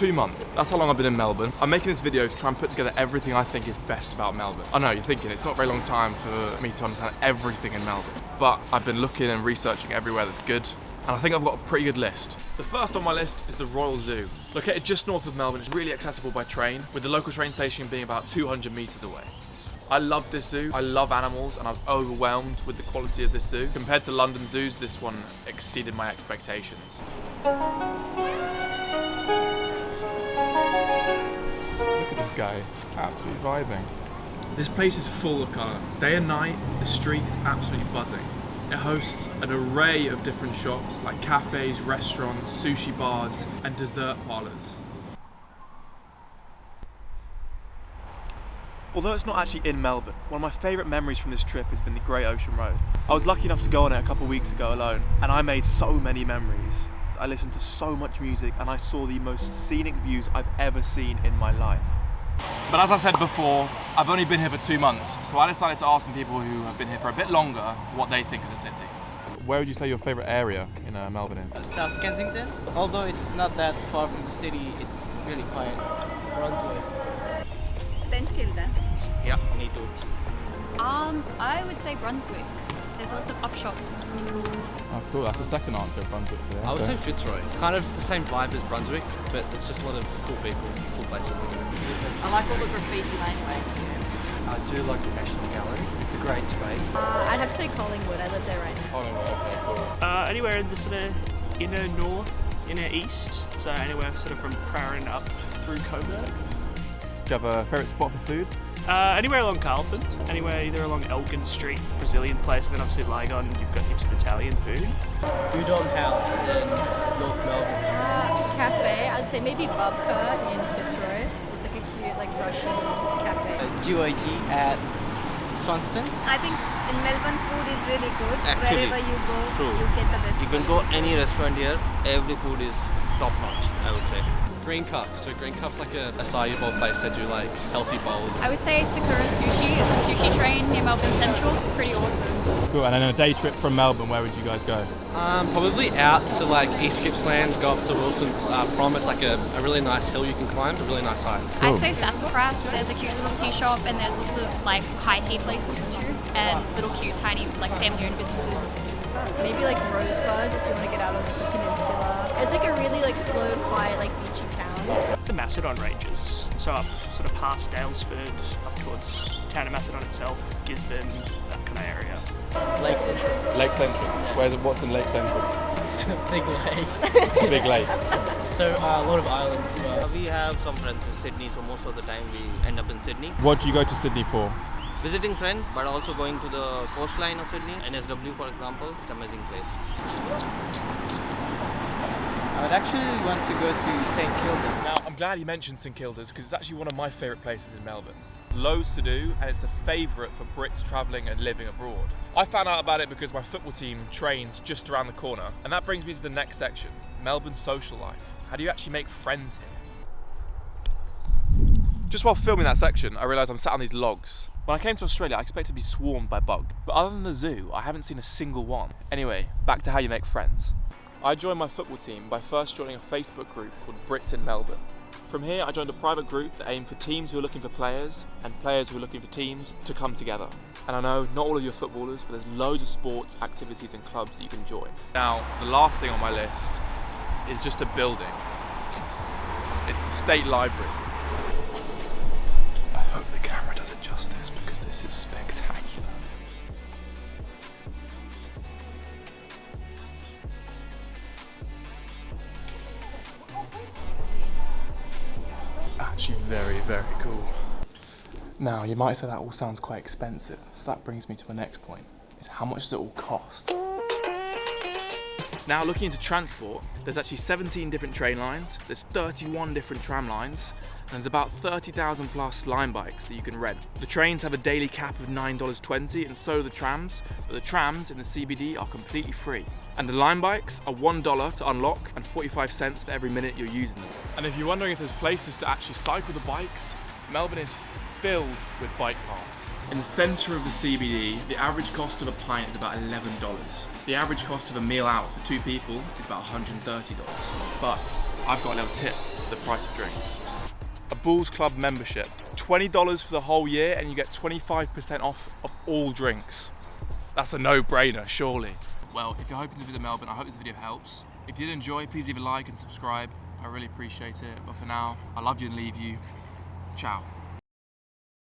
2 months. That's how long I've been in Melbourne. I'm making this video to try and put together everything I think is best about Melbourne. I know, you're thinking it's not a very long time for me to understand everything in Melbourne, but I've been looking and researching everywhere that's good, and I think I've got a pretty good list. The first on my list is the Royal Zoo. Located just north of Melbourne, it's really accessible by train, with the local train station being about 200 metres away. I love this zoo, I love animals, and I was overwhelmed with the quality of this zoo. Compared to London zoos, this one exceeded my expectations. Look at this guy, absolutely vibing. This place is full of colour. Day and night, the street is absolutely buzzing. It hosts an array of different shops like cafes, restaurants, sushi bars, and dessert parlours. Although it's not actually in Melbourne, one of my favourite memories from this trip has been the Great Ocean Road. I was lucky enough to go on it a couple of weeks ago alone, and I made so many memories. I listened to so much music, and I saw the most scenic views I've ever seen in my life. But as I said before, I've only been here for 2 months, so I decided to ask some people who have been here for a bit longer what they think of the city. Where would you say your favourite area in Melbourne is? South Kensington. Although it's not that far from the city, it's really quiet. Brunswick. St Kilda. Yeah, me too. I would say Brunswick. There's lots of up shops, it's pretty cool. Oh cool, that's the second answer of Brunswick today. I would say Fitzroy. Kind of the same vibe as Brunswick, but it's just a lot of cool people, cool places to go. I like all the graffiti laneways. I do like the National Gallery. It's a great space. I'd have to say Collingwood, I live there right now. Collingwood, okay, cool. Anywhere in the sort of inner north, inner east, so anywhere sort of from Prahran up through Coburg. Do you have a favourite spot for food? Anywhere along Carlton, anywhere either along Elgin Street, Brazilian place, and then obviously Lygon, you've got heaps of Italian food. Udon House in North Melbourne. Cafe, I'd say maybe Babka in Fitzroy. It's like a cute, like Russian cafe. GYG at Swanston. I think in Melbourne food is really good. Actually, wherever you go, true. you get the best You can food. go any restaurant here, every food is top notch, I would say. Green Cup. So Green Cup's like a acai bowl place. They do like healthy bowls. I would say Sakura Sushi. It's a sushi train near Melbourne Central. Pretty awesome. Cool, and then a day trip from Melbourne, where would you guys go? Probably out to like East Gippsland, go up to Wilson's Prom. It's like a really nice hill you can climb, a really nice hike. I'd say Sassafras. There's a cute little tea shop and there's lots of like high tea places too. And little cute tiny like family owned businesses. Maybe like Rosebud if you want to get out on like the peninsula. It's like a really like slow, quiet, like beachy town. The Macedon Ranges, so up sort of past Daylesford, up towards town of Macedon itself, Gisborne, that kind of area. Lakes entrance. Lakes Entrance. What's in Lakes Entrance? It's a big lake. Big lake. So a lot of islands as well. We have some friends in Sydney, so most of the time we end up in Sydney. What do you go to Sydney for? Visiting friends, but also going to the coastline of Sydney. NSW, for example, it's an amazing place. I would actually want to go to St Kilda. Now, I'm glad you mentioned St Kilda's because it's actually one of my favourite places in Melbourne. Loads to do, and it's a favourite for Brits travelling and living abroad. I found out about it because my football team trains just around the corner, and that brings me to the next section, Melbourne's social life. How do you actually make friends here? Just while filming that section, I realised I'm sat on these logs. When I came to Australia, I expected to be swarmed by bugs, but other than the zoo, I haven't seen a single one. Anyway, back to how you make friends. I joined my football team by first joining a Facebook group called Brits in Melbourne. From here, I joined a private group that aimed for teams who are looking for players and players who are looking for teams to come together. And I know not all of you are footballers, but there's loads of sports, activities and clubs that you can join. Now, the last thing on my list is just a building. It's the State Library. I hope the camera does it justice because this is spectacular. Actually very, very cool. Now, you might say that all sounds quite expensive, so that brings me to the next point, is how much does it all cost? Now, looking into transport, there's actually 17 different train lines, there's 31 different tram lines, and there's about 30,000 plus line bikes that you can rent. The trains have a daily cap of $9.20, and so do the trams, but the trams in the CBD are completely free. And the line bikes are $1 to unlock and 45 cents for every minute you're using them. And if you're wondering if there's places to actually cycle the bikes, Melbourne is filled with bike paths. In the centre of the CBD, the average cost of a pint is about $11. The average cost of a meal out for 2 people is about $130. But I've got a little tip. the price of drinks. A Bulls Club membership, $20 for the whole year, and you get 25% off of all drinks. That's a no-brainer, surely. Well, if you're hoping to visit Melbourne, I hope this video helps. If you did enjoy, please leave a like and subscribe. I really appreciate it. But for now, I love you and leave you. Ciao.